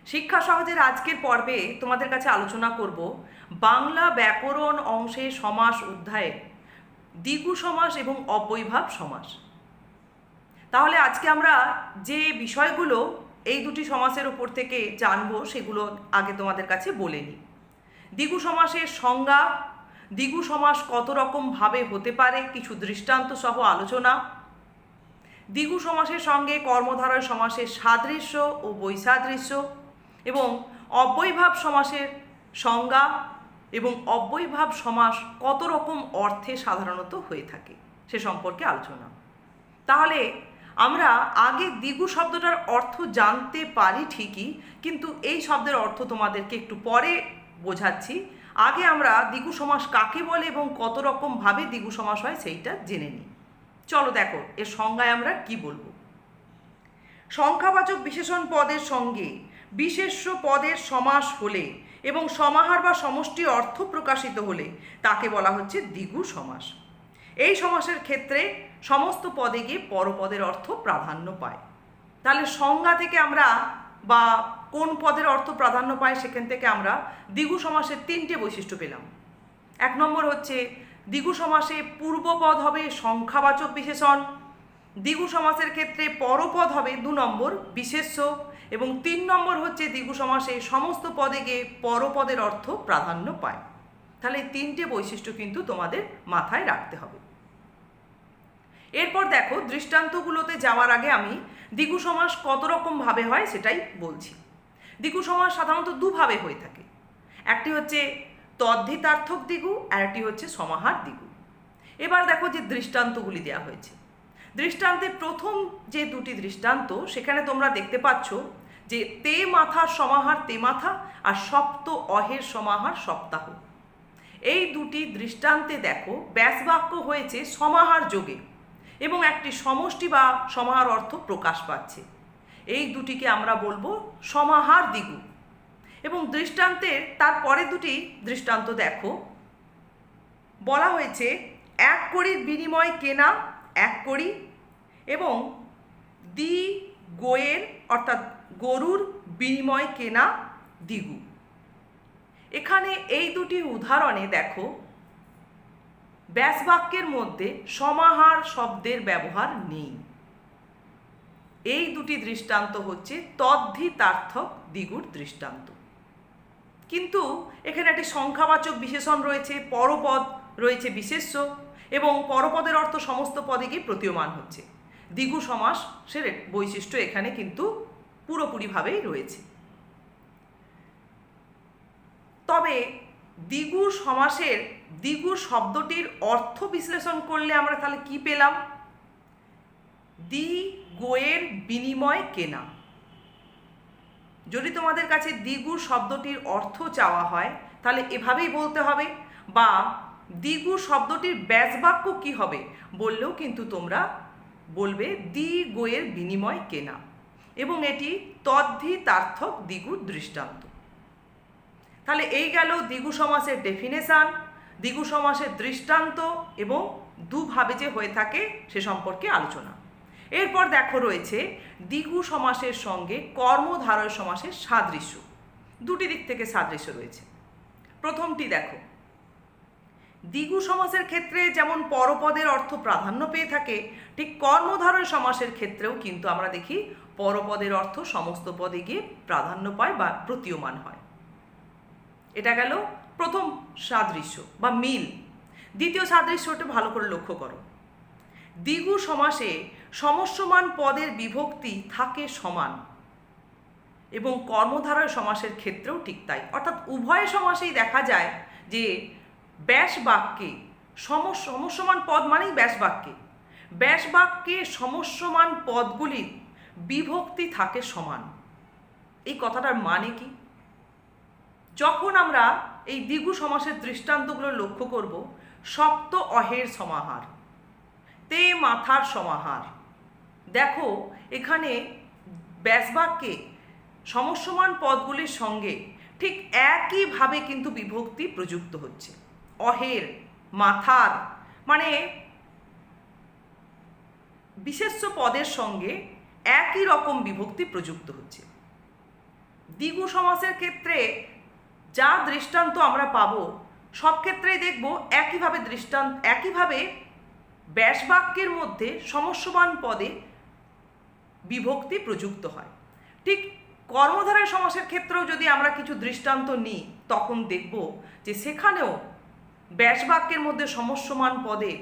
শিক্ষা সহজের আজকের পর্বে তোমাদের কাছে আলোচনা করব বাংলা ব্যাকরণ অংশে সমাস অধ্যায়ে দ্বিগু সমাস এবং অব্যয়ীভাব সমাস। তাহলে আজকে আমরা যে বিষয়গুলো এই দুটি সমাসের উপর থেকে জানবো সেগুলো আগে তোমাদের কাছে বলে নিই। দ্বিগু সমাসের সংজ্ঞা, দ্বিগু সমাস কত রকমভাবে হতে পারে, কিছু দৃষ্টান্ত সহ আলোচনা, দ্বিগু সমাসের সঙ্গে কর্মধারয় সমাসের সাদৃশ্য ও বৈসাদৃশ্য এবং অব্যয়ীভাব সমাসের সংজ্ঞা এবং অব্যয়ীভাব সমাস কত রকম অর্থে সাধারণত হয়ে থাকে সে সম্পর্কে আলোচনা। তাহলে আমরা আগে দ্বিগু শব্দটার অর্থ জানতে পারি ঠিকই, কিন্তু এই শব্দের অর্থ তোমাদেরকে একটু পরে বোঝাচ্ছি। আগে আমরা দ্বিগু সমাস কাকে বলে এবং কত রকমভাবে দ্বিগু সমাস হয় সেইটা জেনে নিই। চলো দেখো এর সংজ্ঞায় আমরা কি বলবো। সংখ্যাবাচক বিশেষণ পদের সঙ্গে বিশেষ্য পদের সমাস হলে এবং সমাহার বা সমষ্টি অর্থ প্রকাশিত হলে তাকে বলা হচ্ছে দ্বিগু সমাস। এই সমাসের ক্ষেত্রে সমস্ত পদে গিয়ে পরপদের অর্থ প্রাধান্য পায়। তাহলে সংজ্ঞা থেকে আমরা বা কোন পদের অর্থ প্রাধান্য পায় সেখান থেকে আমরা দ্বিগু সমাসের তিনটে বৈশিষ্ট্য পেলাম। এক নম্বর হচ্ছে দ্বিগু সমাসে পূর্বপদ হবে সংখ্যাবাচক বিশেষণ, দ্বিগু সমাসের ক্ষেত্রে পরপদ হবে 2 নম্বর বিশেষ্য, এবং 3 নম্বর হচ্ছে দ্বিগু সমাসে সমস্ত পদে গিয়ে পরপদের অর্থ প্রাধান্য পায়। তাহলে এই তিনটে বৈশিষ্ট্য কিন্তু তোমাদের মাথায় রাখতে হবে। এরপর দেখো দৃষ্টান্তগুলোতে যাওয়ার আগে আমি দ্বিগু সমাস কত রকমভাবে হয় সেটাই বলছি। দ্বিগু সমাস সাধারণত দুভাবে হয়ে থাকে, একটি হচ্ছে তদ্ধিতার্থক দ্বিগু আর একটি হচ্ছে সমাহার দ্বিগু। এবার দেখো যে দৃষ্টান্তগুলি দেওয়া হয়েছে, দৃষ্টান্তে প্রথম যে দুটি দৃষ্টান্ত সেখানে তোমরা দেখতে পাচ্ছ যে তে মাথার সমাহার তে মাথা আর সপ্ত অহের সমাহার সপ্তাহ। এই দুটি দৃষ্টান্তে দেখো ব্যাসবাক্য হয়েছে সমাহার যোগে এবং একটি সমষ্টি বা সমাহার অর্থ প্রকাশ পাচ্ছে। এই দুটিকে আমরা বলবো সমাহার দ্বিগু। এবং দৃষ্টান্তের তারপরে দুটি দৃষ্টান্ত দেখো, বলা হয়েছে 1 কড়ির বিনিময় কেনা 1 কড়ি এবং দ্বি গোয়ের অর্থাৎ গরুর বিনিময় কেনা দ্বিগু। এখানে এই দুটি উদাহরণে দেখো ব্যাসবাক্যের মধ্যে সমাহার শব্দের ব্যবহার নেই। এই দুটি দৃষ্টান্ত হচ্ছে তদ্ধিতার্থক দ্বিগুর দৃষ্টান্ত, কিন্তু এখানে একটি সংখ্যাবাচক বিশেষণ রয়েছে, পরপদ রয়েছে বিশেষ্য এবং পরপদের অর্থ সমস্ত পদে গিয়ে প্রতীয়মান হচ্ছে। দ্বিগু সমাসের বৈশিষ্ট্য এখানে কিন্তু পুরোপুরিভাবেই রয়েছে। তবে দ্বিগু সমাসের দ্বিগু শব্দটির অর্থ বিশ্লেষণ করলে আমরা তাহলে কি পেলাম? দ্বি গোয়ের বিনিময় কেনা। যদি তোমাদের কাছে দ্বিগু শব্দটির অর্থ চাওয়া হয় তাহলে এভাবেই বলতে হবে, বা দ্বিগু শব্দটির ব্যাসবাক্য কি হবে বললেও কিন্তু তোমরা বলবে দ্বি গোয়ের বিনিময় কেনা, এবং এটি তদ্ধিতার্থক দ্বিগুর দৃষ্টান্ত। তাহলে এই গেল দ্বিগু সমাসের ডেফিনেশন, দ্বিগু সমাসের দৃষ্টান্ত এবং দুভাবে যে হয়ে থাকে সে সম্পর্কে আলোচনা। এরপর দেখো রয়েছে দ্বিগু সমাসের সঙ্গে কর্মধারয় সমাসের সাদৃশ্য। দুটি দিক থেকে সাদৃশ্য রয়েছে। প্রথমটি দেখো, দ্বিগু সমাসের ক্ষেত্রে যেমন পরপদের অর্থ প্রাধান্য পেয়ে থাকে, ঠিক কর্মধারয় সমাসের ক্ষেত্রেও কিন্তু আমরা দেখি পরপদের অর্থ সমস্ত পদে গিয়ে প্রাধান্য পায় বা প্রতীয়মান হয়। এটা গেল প্রথম সাদৃশ্য বা মিল। দ্বিতীয় সাদৃশ্যটা ভালো করে লক্ষ্য করো, দ্বিগু সমাসে সমস্যমান পদের বিভক্তি থাকে সমান এবং কর্মধারয় সমাসের ক্ষেত্রেও ঠিক তাই। অর্থাৎ উভয় সমাসেই দেখা যায় যে ব্যাস বাক্যে সমস্যমান পদ মানেই ব্যাস বাক্যে, ব্যাস বাক্যে সমস্যমান পদগুলির বিভক্তি থাকে সমান। এই কথাটার মানে কি? যখন আমরা এই দ্বিগু সমাসের দৃষ্টান্তগুলো লক্ষ্য করব, সপ্ত অহের সমাহার, তে মাথার সমাহার, দেখো এখানে ব্যাসবাক্যে সমস্যমান পদগুলির সঙ্গে ঠিক একইভাবে কিন্তু বিভক্তি প্রযুক্ত হচ্ছে। অহের, মাথার মানে বিশেষ্য পদের সঙ্গে একই রকম বিভক্তি প্রযুক্ত হচ্ছে। দ্বিগু সমাসের ক্ষেত্রে যা দৃষ্টান্ত আমরা পাবো সব ক্ষেত্রেই দেখব একইভাবে ব্যাস বাক্যের মধ্যে সমস্যবান পদে বিভক্তি প্রযুক্ত হয়। ঠিক কর্মধারয় সমাসের ক্ষেত্রেও যদি আমরা কিছু দৃষ্টান্ত নিই তখন দেখব যে সেখানেও ব্যাস বাক্যের মধ্যে সমস্যমান পদে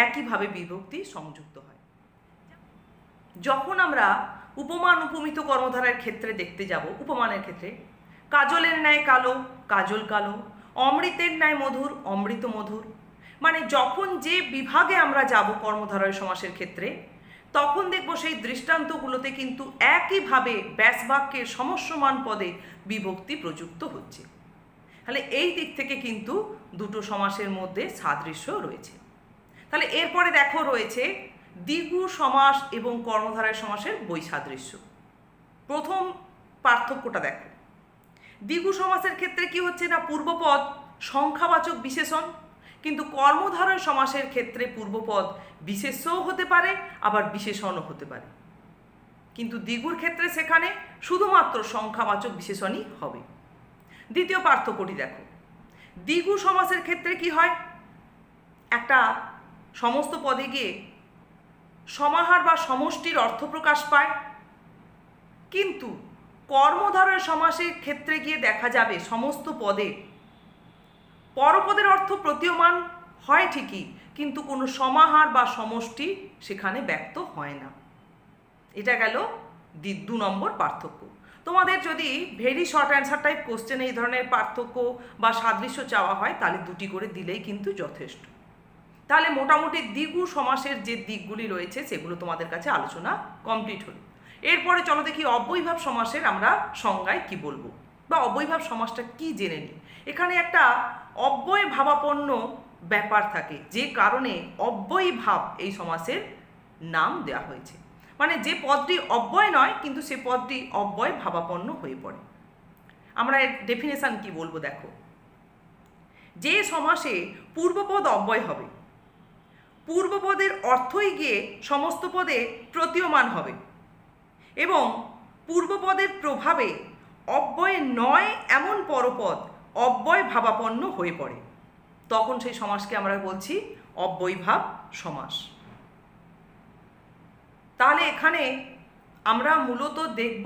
একইভাবে বিভক্তি সংযুক্ত হয়। যখন আমরা উপমান উপমিত কর্মধারয়ের ক্ষেত্রে দেখতে যাব, উপমানের ক্ষেত্রে কাজলের ন্যায় কালো, কাজল কালো, অমৃতের ন্যায় মধুর, অমৃত মধুর, মানে যখন যে বিভাগে আমরা যাব কর্মধারয় সমাসের ক্ষেত্রে তখন দেখব সেই দৃষ্টান্তগুলোতে কিন্তু একইভাবে ব্যাস বাক্যের সমস্যমান পদে বিভক্তি প্রযুক্ত হচ্ছে। তাহলে এই দিক থেকে কিন্তু দুটো সমাসের মধ্যে সাদৃশ্য রয়েছে। তাহলে এরপরে দেখো রয়েছে দ্বিগু সমাস এবং কর্মধারয় সমাসের বৈসাদৃশ্য। প্রথম পার্থক্যটা দেখো, দ্বিগু সমাসের ক্ষেত্রে কি হচ্ছে না পূর্বপদ সংখ্যাবাচক বিশেষণ, কিন্তু কর্মধারয় সমাসের ক্ষেত্রে পূর্বপদ বিশেষ্যও হতে পারে আবার বিশেষণও হতে পারে, কিন্তু দ্বিগুর ক্ষেত্রে সেখানে শুধুমাত্র সংখ্যাবাচক বিশেষণই হবে। দ্বিতীয় পার্থক্যটি দেখো, দ্বিগু সমাসের ক্ষেত্রে কি হয়, একটা সমস্ত পদে গিয়ে সমাহার বা সমষ্টির অর্থ প্রকাশ পায়, কিন্তু কর্মধারয় সমাসের ক্ষেত্রে গিয়ে দেখা যাবে সমস্ত পদে পরপদের অর্থ প্রতীয়মান হয় ঠিকই, কিন্তু কোনো সমাহার বা সমষ্টি সেখানে ব্যক্ত হয় না। এটা গেল 2 নম্বর পার্থক্য। তোমাদের যদি very short answer type question এই ধরনের পার্থক্য বা সাদৃশ্য চাওয়া হয় তাহলে 2টি করে দিলেই কিন্তু যথেষ্ট। তাহলে মোটামুটি দ্বিগু সমাসের যে দিকগুলি রয়েছে সেগুলো তোমাদের কাছে আলোচনা কমপ্লিট হলো। এরপরে চলো দেখি অব্যয়ীভাব সমাসের আমরা সংজ্ঞায় কি বলবো বা অব্যয়ীভাব সমাসটা কি জেনে নিই। এখানে একটা অব্যয় ভাবাপন্ন ব্যাপার থাকে, যে কারণে অব্যয়ীভাব এই সমাসের নাম দেওয়া হয়েছে। মানে যে পদটি অব্যয় নয় কিন্তু সে পদটি অব্যয় ভাবাপন্ন হয়ে পড়ে। আমরা এর ডেফিনেশন কি বলবো দেখো, যে সমাসে পূর্বপদ অব্যয় হবে পূর্বপদের অর্থই গিয়ে সমস্ত পদে প্রতীয়মান হবে এবং পূর্বপদের প্রভাবে অব্যয় নয় এমন পরপদ অব্যয় ভাবাপন্ন হয়ে পড়ে, তখন সেই সমাসকে আমরা বলছি অব্যয়ীভাব সমাস। তাহলে এখানে আমরা মূলত দেখব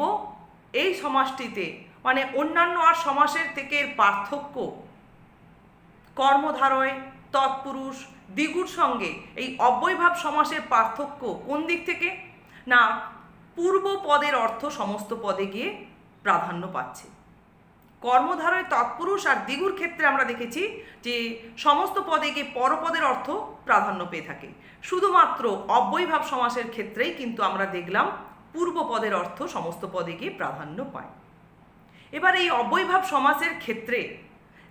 এই সমাসটিতে মানে অন্যান্য আর সমাসের থেকে পার্থক্য কর্মধারয় তৎপুরুষ দ্বিগুর সঙ্গে এই অব্যয়ীভাব সমাসের পার্থক্য কোন দিক থেকে না পূর্ব পদের অর্থ সমস্ত পদে গিয়ে প্রাধান্য পাচ্ছে। কর্মধারয় তৎপুরুষ আর দ্বিগুর ক্ষেত্রে আমরা দেখেছি যে সমস্ত পদে গিয়ে পরপদের অর্থ প্রাধান্য পেয়ে থাকে, শুধুমাত্র অব্যয়ীভাব সমাসের ক্ষেত্রেই কিন্তু আমরা দেখলাম পূর্ব পদের অর্থ সমস্ত পদে গিয়ে প্রাধান্য পায়। এবার এই অব্যয়ীভাব সমাসের ক্ষেত্রে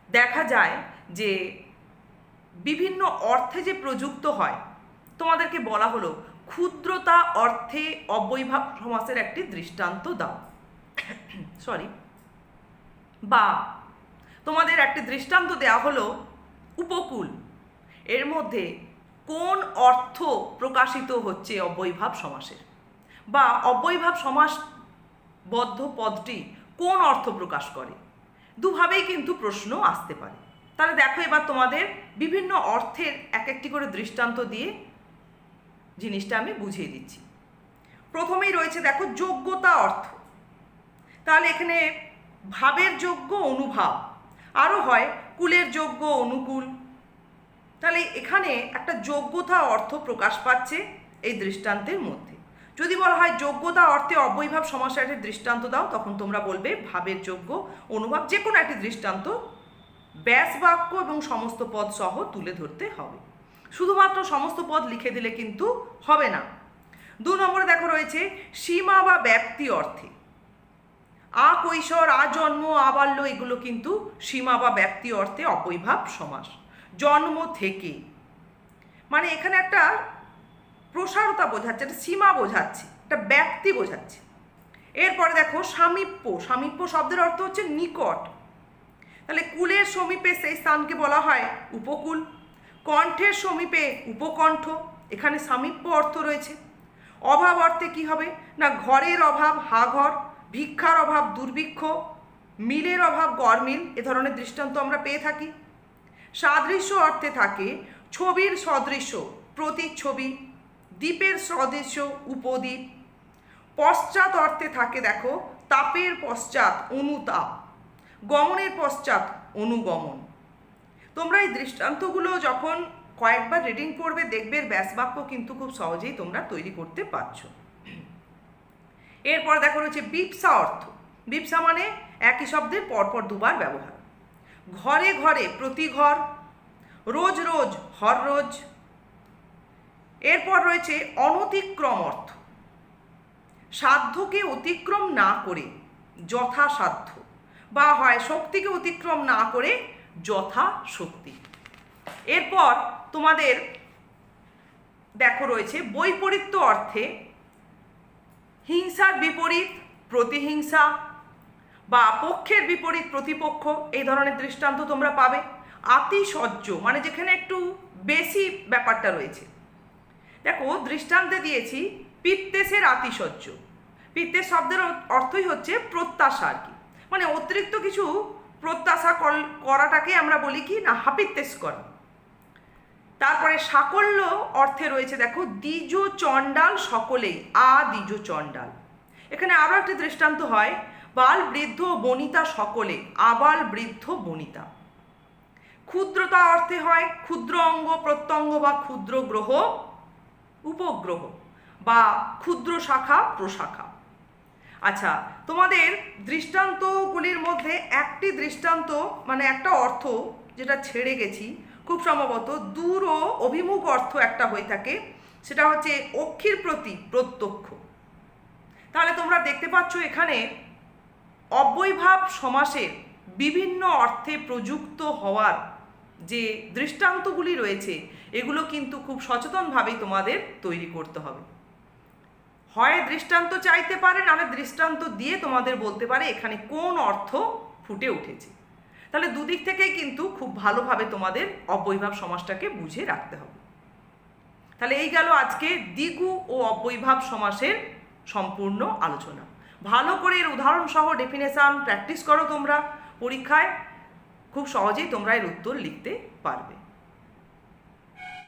দেখা যায় যে বিভিন্ন অর্থে যে প্রযুক্ত হয়, তোমাদেরকে বলা হলো ক্ষুদ্রতা অর্থে অব্যয়ীভাব সমাসের একটি দৃষ্টান্ত দাও। বা তোমাদের একটি দৃষ্টান্ত দেওয়া হলো উপকূল, এর মধ্যে কোন অর্থ প্রকাশিত হচ্ছে অব্যয়ীভাব সমাসের, বা অব্যয়ীভাব সমাসবদ্ধ পদটি কোন অর্থ প্রকাশ করে, দুভাবেই কিন্তু প্রশ্ন আসতে পারে। তাহলে দেখো এবার তোমাদের বিভিন্ন অর্থের এক একটি করে দৃষ্টান্ত দিয়ে জিনিসটা আমি বুঝিয়ে দিচ্ছি। প্রথমেই রয়েছে দেখো যোগ্যতা অর্থ। তাহলে এখানে ভাবের যোগ্য অনুভাব, আরও হয় কুলের যোগ্য অনুকূল। তাহলে এখানে একটা যোগ্যতা অর্থ প্রকাশ পাচ্ছে এই দৃষ্টান্তের মধ্যে। যদি বলা হয় যোগ্যতা অর্থে অব্যয়ীভাব সমাসের একটি দৃষ্টান্ত দাও, তখন তোমরা বলবে ভাবের যোগ্য অনুভাব, যে কোনো একটি দৃষ্টান্ত ব্যাস বাক্য এবং সমস্ত পদ সহ তুলে ধরতে হবে। শুধুমাত্র সমস্ত পদ লিখে দিলে কিন্তু হবে না। 2 নম্বরে দেখো রয়েছে সীমা বা ব্যাপ্তি অর্থে। কৈশোর জন্ম আবাল্য এগুলো কিন্তু সীমা বা ব্যাপ্তি অর্থে অব্যয়ীভাব সমাস। জন্ম থেকে মানে এখানে একটা প্রসারতা বোঝাচ্ছে, একটা সীমা বোঝাচ্ছে, একটা ব্যাপ্তি বোঝাচ্ছে। এরপরে দেখো সামীপ্য। সামীপ্য শব্দের অর্থ হচ্ছে নিকট। তাহলে কুলের সমীপে সেই স্থানকে বলা হয় উপকূল। কণ্ঠের সমীপে উপকণ্ঠ, এখানে সামীপ্য অর্থ রয়েছে। অভাব অর্থে কি হবে না ঘরের অভাব হা ঘর, ভিক্ষার অভাব দুর্ভিক্ষ, মিলের অভাব গড়মিল, এ ধরনের দৃষ্টান্ত আমরা পেয়ে থাকি। সাদৃশ্য অর্থে থাকে ছবির সদৃশ্য প্রতিচ্ছবি, দ্বীপের সদৃশ্য উপদ্বীপ। পশ্চাৎ অর্থে থাকে দেখো তাপের পশ্চাৎ অনুতাপ, গমনের পশ্চাৎ অনুগমন। তোমরা এই দৃষ্টান্তগুলো যখন কয়েকবার রিডিং পড়বে দেখবে ব্যাসবাক্য কিন্তু খুব সহজেই তোমরা তৈরি করতে পারছো। এরপর দেখো রয়েছে বিপসা অর্থ। বিপসা মানে একই শব্দের পরপর দুবার ব্যবহার। ঘরে ঘরে প্রতি ঘর, রোজ রোজ হর রোজ। এরপর রয়েছে অনতিক্রম অর্থ। সাধ্যকে অতিক্রম না করে যথাসাধ্য, বা হয় শক্তিকে অতিক্রম না করে যথাশক্তি। এরপর তোমাদের দেখো রয়েছে বৈপরীত্য অর্থে হিংসার বিপরীত প্রতিহিংসা, বা পক্ষের বিপরীত প্রতিপক্ষ, এই ধরনের দৃষ্টান্ত তোমরা পাবে। আতিশয্য মানে যেখানে একটু বেশি ব্যাপারটা রয়েছে। দেখো দৃষ্টান্তে দিয়েছি পিত্তেশের আতিশয্য। পিত্তেশ শব্দের অর্থই হচ্ছে প্রত্যাশা আর কি, মানে অতিরিক্ত কিছু প্রত্যাশা করাটাকে আমরা বলি কি না হাপিত্তেশ করা। তারপরে সাকল্য অর্থে রয়েছে দেখো দ্বিজ চণ্ডাল সকলেই, দ্বিজ চণ্ডাল। এখানে আরও একটি দৃষ্টান্ত হয় বাল বৃদ্ধ বনিতা সকলে, আবাল বৃদ্ধ বনিতা। ক্ষুদ্রতা অর্থে হয় ক্ষুদ্র অঙ্গ প্রত্যঙ্গ বা ক্ষুদ্র গ্রহ উপগ্রহ, বা ক্ষুদ্র শাখা প্রশাখা। আচ্ছা, তোমাদের দৃষ্টান্তগুলির মধ্যে একটি দৃষ্টান্ত মানে একটা অর্থ যেটা ছেড়ে গেছি, খুব সম্ভবত দূর ও অভিমুখ অর্থ একটা হয়ে থাকে, সেটা হচ্ছে অক্ষির প্রতি প্রত্যক্ষ। তাহলে তোমরা দেখতে পাচ্ছ এখানে অব্যয়ভাব সমাসের বিভিন্ন অর্থে প্রযুক্ত হওয়ার যে দৃষ্টান্তগুলি রয়েছে এগুলো কিন্তু খুব সচেতনভাবেই তোমাদের তৈরি করতে হবে। হয় দৃষ্টান্ত চাইতে পারে, নাহলে দৃষ্টান্ত দিয়ে তোমাদের বলতে পারে এখানে কোন অর্থ ফুটে উঠেছে। তাহলে দুদিক থেকেই কিন্তু খুব ভালোভাবে তোমাদের অব্যয়ভাব সমাসটাকে বুঝে রাখতে হবে। তাহলে এই গেল আজকে দ্বিগু ও অব্যয়ভাব সমাসের সম্পূর্ণ আলোচনা। ভালো করে এর উদাহরণ সহ ডেফিনেশন প্র্যাকটিস করো তোমরা, পরীক্ষায় খুব সহজেই তোমরা এর উত্তর লিখতে পারবে।